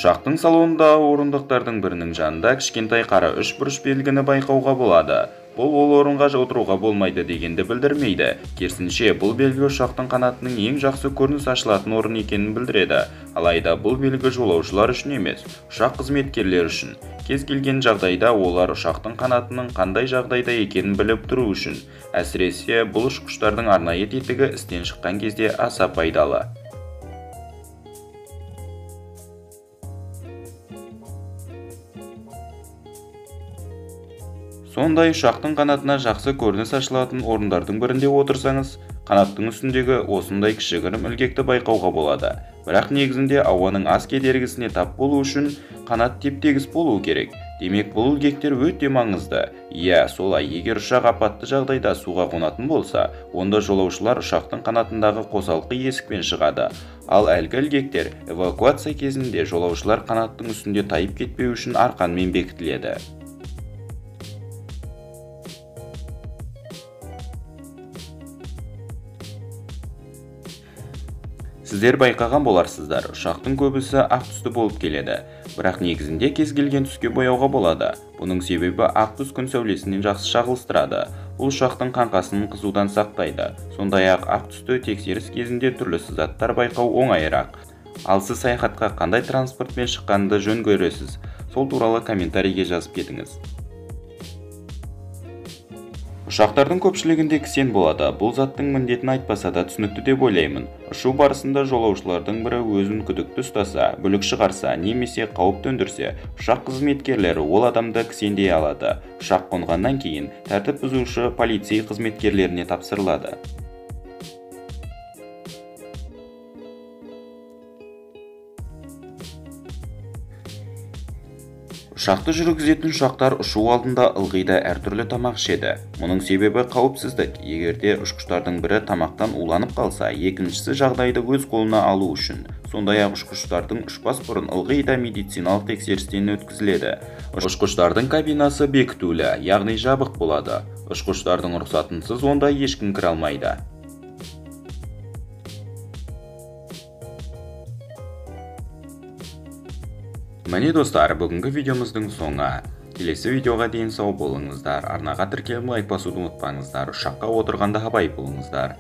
Ұшақтың салонындағы орындықтардың бірінің жанында кішкентай қара үш бұрыш белгіні байқауға болады. Бұл ол орынға отыруға болмайды дегенді білдірмейді. Керісінше, бұл белгі ұшақтың қанатының ең жақсы көрініс ашылатын орын екенін білдіреді. Алайда бұл белгі жолаушылар үшін емес, ұшақ қызметкерлері үшін. Кез келген жағдайда олар ұшақтың қанатының қандай жағдайда екенін біліп тұру үшін. Әсіресе бұл ұшқыштардың арнайы тетігі істен шыққан кезде аса пайдалы. Сондай ұшақтың қанатына жақсы көрініс ашылатын орындардың бірінде отырсаңыз, қанаттың үстіндегі осындай кішігірім ілгекті байқауға болады. Бірақ негізінде ауаның аз кедергісіне тап болу үшін қанат теп-тегіс болуы керек. Демек, бұл ілгектер өте маңызды. Иә, солай, егер ұшақ апатты жағдайда суға қонатын болса, онда жолаушылар ұшақтың қанатындағы қосалқы есікпен шығады. Ал әлгі ілгектер эвакуация кезінде жолаушылар қанаттың үстінде тайып кетпеу үшін арқанмен бекітіледі. Сіздер байқаған боларсыздар, ұшақтың көбісі ақ түсті болып келеді. Бірақ негізінде кез келген түске бояуға болады. Бұның себебі ақ түс күн сәулесінен жақсы шағылыстырады. Бұл ұшақтың қаңқасын қызудан сақтайды. Сондай-ақ ақ түсті тексеріс кезінде түрлі сызаттар байқау оңайырақ. Ал сіз саяхатқа қандай транспортпен шыққанды жөн көресіз? Сол туралы комментарийге жазып кетіңіз. Ұшақтардың көпшілігінде кісен болады. Бұл заттың міндетін айтпаса да түсінікті деп ойлаймын. Ұшу барысында жолаушылардың бірі өзін күдікті ұстаса, бүлік шығарса, немесе қауіп төндірсе, ұшақ қызметкерлері ол адамды кісендей алады. Ұшақ қонғаннан кейін тәртіп бұзушы полицей қызметкерлеріне тапсырылады. Ұшақты жүргізетін ұшақтар ұшу алдында ылғи да әртүрлі тамақ ішеді. Мұның себебі қауіпсіздік. Егерде ұшқыштардың бірі тамақтан уланып қалса, екіншісі жағдайды өз қолына алу үшін. Сондай-ақ ұшқыштардың ұшпас бұрын ылғи да медициналық тексерістен өткізіледі. Ұшқыштардың кабинасы бекітулі, яғни жабық болады. Ұшқыштардың рұқсатынсыз онда ешкім кіре алмайды. Міне достар, бүгінгі видеомыздың соңы. Келесі видеоға дейін сау болыңыздар. Арнаға тіркеліп лайк басуды ұмытпаңыздар. Ұшаққа отырғанда абай болыңыздар.